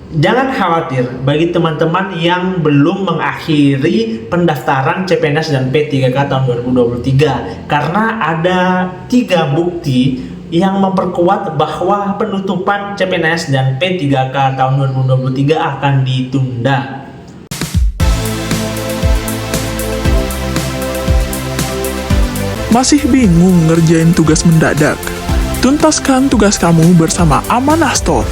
Jangan khawatir bagi teman-teman yang belum mengakhiri pendaftaran CPNS dan P3K tahun 2023, karena ada 3 bukti yang memperkuat bahwa penutupan CPNS dan P3K tahun 2023 akan ditunda. Masih bingung ngerjain tugas mendadak? Tuntaskan tugas kamu bersama Amanah Store.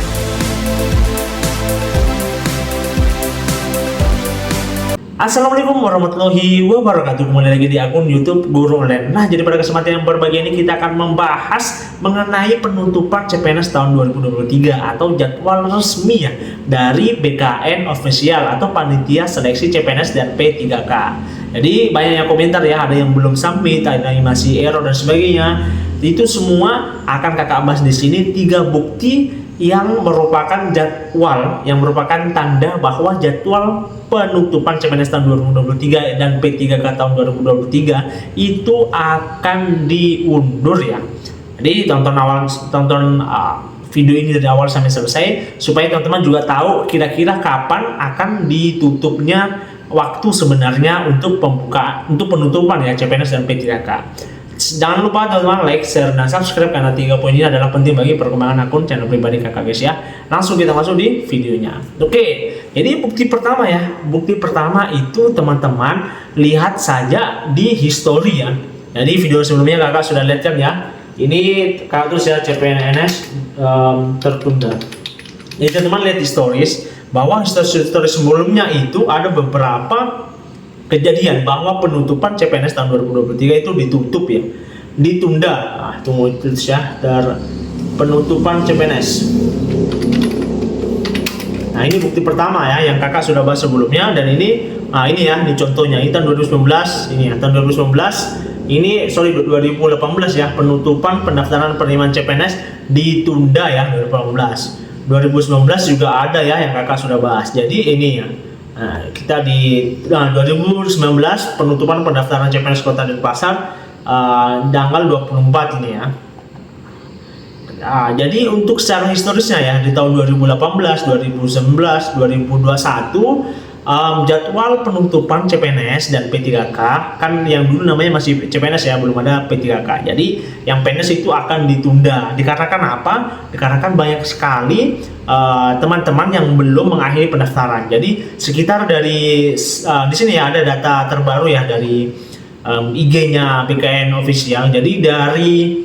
Assalamualaikum warahmatullahi wabarakatuh. Kembali lagi di akun YouTube Guru Online. Nah, jadi pada kesempatan yang berbahagia ini kita akan membahas mengenai penutupan CPNS tahun 2023 atau jadwal resmi ya dari BKN Official atau Panitia Seleksi CPNS dan P3K. Jadi banyak yang komentar ya, ada yang belum submit, ada yang masih error dan sebagainya. Itu semua akan kakak bahas di sini, 3 bukti yang merupakan jadwal, yang merupakan tanda bahwa jadwal penutupan CPNS tahun 2023 dan P3K tahun 2023 itu akan diundur ya. Jadi tonton video ini dari awal sampai selesai supaya teman-teman juga tahu kira-kira kapan akan ditutupnya waktu sebenarnya untuk pembukaan, untuk penutupan ya CPNS dan P3K. Jangan lupa teman-teman like, share, dan subscribe karena 3 poin ini adalah penting bagi perkembangan akun channel pribadi kakak guys ya. Langsung kita masuk di videonya. Oke, jadi bukti pertama ya. Bukti pertama itu teman-teman lihat saja di history ya. Jadi video sebelumnya kakak sudah lihat kan ya. Ini kakak tulis ya CPNS tertunda. Jadi teman-teman lihat historis bahwa history sebelumnya itu ada beberapa kejadian bahwa penutupan CPNS tahun 2023 itu ditutup ya, ditunda. Nah, tunggu terus ya, penutupan CPNS. Nah, ini bukti pertama ya yang kakak sudah bahas sebelumnya, dan ini ini ya, ini contohnya. Ini tahun 2019, ini ya, tahun 2019. Ini 2018 ya, penutupan pendaftaran penerimaan CPNS ditunda ya, 2018. 2019 juga ada ya yang kakak sudah bahas. Jadi ini ya. Nah, kita di 2019 penutupan pendaftaran CPNS Kota Denpasar tanggal 24 ini ya. Nah, jadi untuk secara historisnya ya di tahun 2018, 2019, 2021 jadwal penutupan CPNS dan P3K kan yang dulu namanya masih CPNS ya, belum ada P3K. Jadi yang PNS itu akan ditunda. Dikarenakan apa? Dikarenakan banyak sekali teman-teman yang belum mengakhiri pendaftaran. Jadi sekitar dari di sini ya ada data terbaru ya dari IG-nya BKN Official. Jadi dari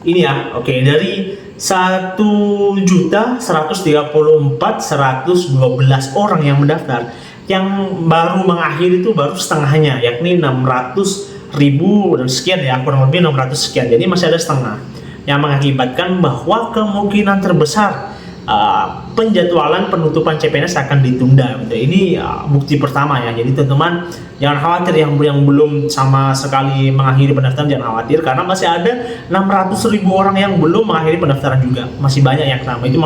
ini ya, oke, dari 1.134.112 orang yang mendaftar, yang baru mengakhiri itu baru setengahnya, yakni 600.000 dan sekian ya, kurang lebih 600 sekian. Jadi masih ada setengah, yang mengakibatkan bahwa kemungkinan terbesar penjadwalan penutupan CPNS akan ditunda. Ini bukti pertama ya. Jadi teman-teman jangan khawatir yang belum sama sekali mengakhiri pendaftaran, jangan khawatir karena masih ada 600.000 orang yang belum mengakhiri pendaftaran juga. Masih banyak yang sama. Itu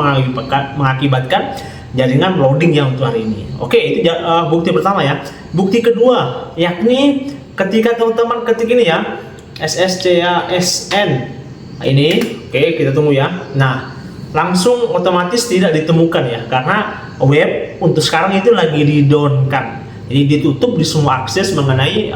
mengakibatkan jaringan loading yang untuk hari ini. Oke, itu bukti pertama ya. Bukti kedua yakni ketika teman-teman ketik ini ya, SSCASN. Ini oke, kita tunggu ya. Nah, langsung otomatis tidak ditemukan ya, karena web untuk sekarang itu lagi di-down-kan. Jadi ditutup di semua akses mengenai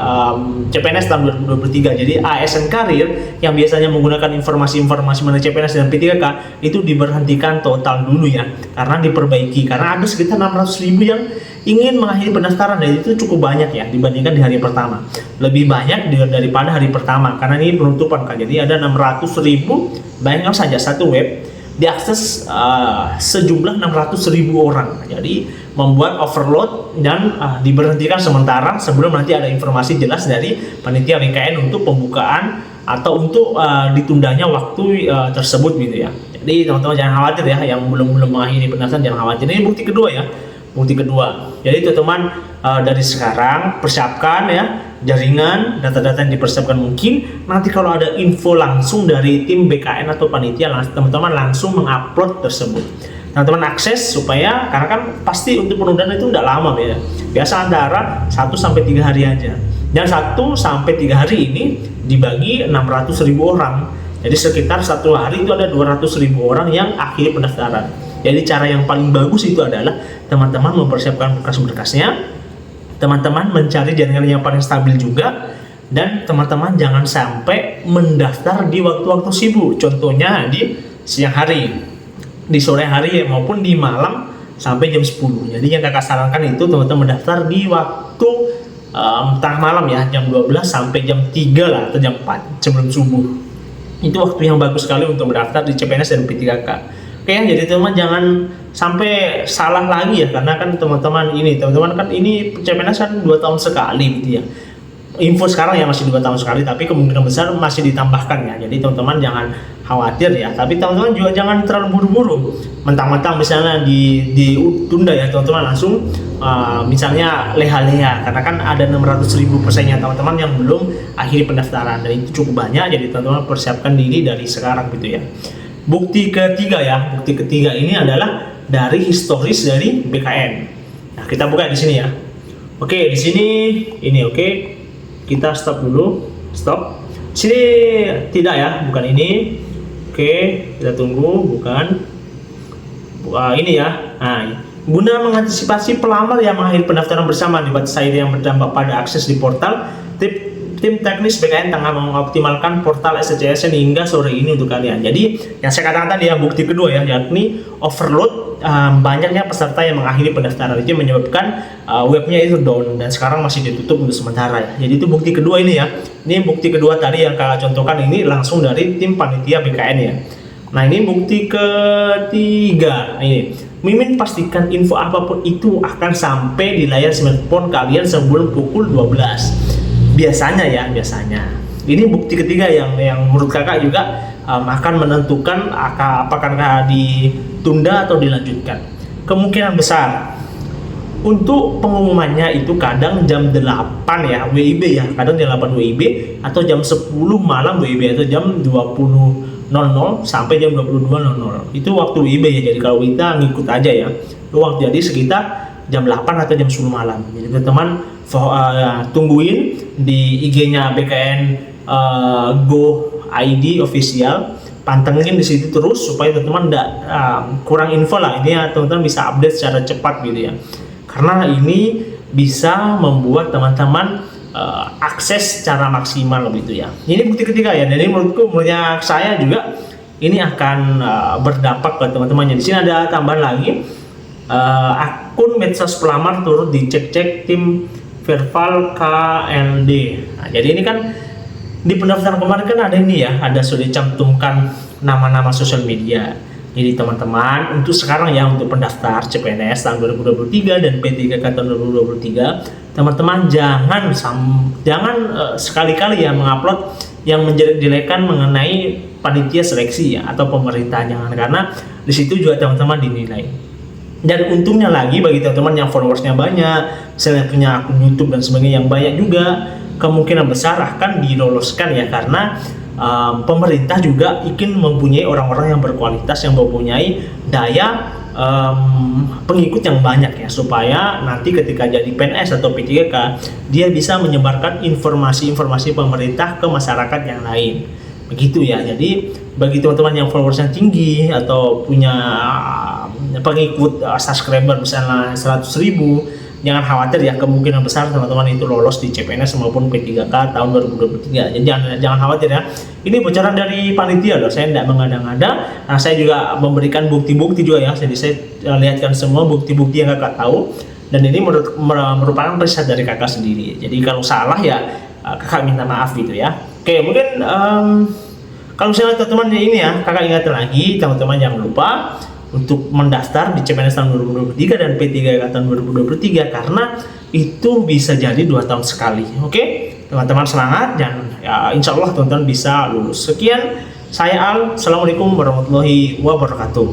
CPNS tahun 2023. Jadi ASN Karir yang biasanya menggunakan informasi-informasi mengenai CPNS dan P3K itu diberhentikan total dulu ya, karena diperbaiki. Karena ada sekitar 600.000 yang ingin mengakhiri pendaftaran, dan itu cukup banyak ya dibandingkan di hari pertama. Lebih banyak daripada hari pertama karena ini penutupan kan. Jadi ada 600.000, bayangkan saja satu web diakses sejumlah 600.000 orang. Jadi membuat overload dan diberhentikan sementara sebelum nanti ada informasi jelas dari panitia BKN untuk pembukaan atau untuk ditundanya waktu tersebut gitu ya. Jadi teman-teman jangan khawatir ya, yang belum mengakhiri pendaftaran jangan khawatir. Ini bukti kedua ya. Bukti kedua. Jadi teman-teman dari sekarang persiapkan ya jaringan, data-data yang dipersiapkan. Mungkin nanti kalau ada info langsung dari tim BKN atau panitia, teman-teman langsung mengupload tersebut. Teman-teman akses supaya, karena kan pasti untuk penundaan itu tidak lama ya. Biasa antara 1-3 hari aja. Dan 1-3 hari ini dibagi 600.000 orang. Jadi sekitar satu hari itu ada 200.000 orang yang akhiri pendaftaran. Jadi cara yang paling bagus itu adalah teman-teman mempersiapkan berkas-berkasnya, teman-teman mencari jaringan yang paling stabil juga, dan teman-teman jangan sampai mendaftar di waktu-waktu sibuk. Contohnya di siang hari, di sore hari maupun di malam sampai jam 10. Jadi yang kakak sarankan itu teman-teman mendaftar di waktu tengah malam ya, jam 12 sampai jam 3 lah atau jam 4 sebelum subuh. Itu waktu yang bagus sekali untuk mendaftar di CPNS dan P3K. Oke, jadi teman-teman jangan sampai salah lagi ya, karena kan teman-teman kan ini CPNS kan 2 tahun sekali gitu ya. Info sekarang ya masih 2 tahun sekali, tapi kemungkinan besar masih ditambahkan ya. Jadi teman-teman jangan khawatir ya, tapi teman-teman juga jangan terlalu buru-buru. Mentang-mentang misalnya ditunda ya, teman-teman langsung misalnya leha-leha, karena kan ada 600.000 peserta teman-teman yang belum akhiri pendaftaran, dan itu cukup banyak. Jadi teman-teman persiapkan diri dari sekarang gitu ya. Bukti ketiga ini adalah dari historis dari BKN. Nah, kita buka di sini ya. Oke, di sini ini oke. Kita stop dulu, stop. Sini tidak ya, bukan ini. Oke, kita tunggu, bukan. Ini ya. Nah, guna mengantisipasi pelamar yang mengakhiri pendaftaran bersama di website yang berdampak pada akses di portal, tim teknis BKN tengah mengoptimalkan portal SCCSN hingga sore ini untuk kalian. Jadi yang saya katakan tadi ya, bukti kedua ya, yakni overload, banyaknya peserta yang mengakhiri pendaftaran itu menyebabkan webnya itu down dan sekarang masih ditutup untuk sementara ya. Jadi itu bukti kedua ini ya. Ini bukti kedua tadi yang kakak contohkan ini langsung dari tim panitia BKN ya. Nah, ini bukti ketiga. Ini Mimin pastikan info apapun itu akan sampai di layar smartphone kalian sebelum pukul 12. Biasanya ya, ini bukti ketiga yang menurut kakak juga akan menentukan apakah ditunda atau dilanjutkan. Kemungkinan besar untuk pengumumannya itu kadang jam 8 ya WIB ya, kadang jam 8 WIB atau jam 10 malam WIB atau jam 20.00 sampai jam 22.00. Itu waktu WIB ya. Jadi kalau kita ngikut aja ya, itu waktu jadi sekitar jam 8 atau jam 10 malam. Jadi teman-teman tungguin di IG-nya BKN Go ID official, pantengin di situ terus supaya teman-teman tidak kurang info lah. Ini ya, teman-teman bisa update secara cepat gitu ya, karena ini bisa membuat teman-teman akses secara maksimal gitu ya. Ini bukti ketiga ya, jadi menurut saya juga ini akan berdampak ke teman-temannya. Di sini ada tambahan lagi, akun medsos pelamar turut dicek-cek tim Verbal KLD. Nah, jadi ini kan di pendaftaran kemarin kan ada ini ya, ada sudah dicantumkan nama-nama sosial media. Jadi teman-teman untuk sekarang ya, untuk pendaftar CPNS tahun 2023 dan P3K tahun 2023, teman-teman jangan sekali-kali ya mengupload yang menjelek-jelekan mengenai panitia seleksi ya atau pemerintah, jangan, karena di situ juga teman-teman dinilai. Dan untungnya lagi bagi teman-teman yang followersnya banyak, misalnya punya akun YouTube dan sebagainya yang banyak juga, kemungkinan besar akan diloloskan ya, karena pemerintah juga ingin mempunyai orang-orang yang berkualitas, yang mempunyai daya pengikut yang banyak ya, supaya nanti ketika jadi PNS atau P3K dia bisa menyebarkan informasi-informasi pemerintah ke masyarakat yang lain. Begitu ya. Jadi bagi teman-teman yang followersnya tinggi atau punya pengikut subscriber misalnya 100.000, jangan khawatir ya, kemungkinan besar teman-teman itu lolos di CPNS maupun P3K tahun 2023. Jadi jangan khawatir ya. Ini bocoran dari panitia loh, saya tidak mengada-ngada. Nah, saya juga memberikan bukti-bukti juga ya. Jadi saya lihatkan semua bukti-bukti yang kakak tahu, dan ini merupakan riset dari kakak sendiri. Jadi kalau salah ya kakak minta maaf gitu ya. Oke, mungkin kalau misalnya teman-teman ini ya, kakak ingatkan lagi teman-teman jangan lupa untuk mendaftar di CPNS tahun 2023 dan P3K tahun 2023, karena itu bisa jadi 2 tahun sekali. Oke, teman-teman semangat, dan ya, insya Allah teman-teman bisa lulus. Sekian, saya Al. Assalamualaikum warahmatullahi wabarakatuh.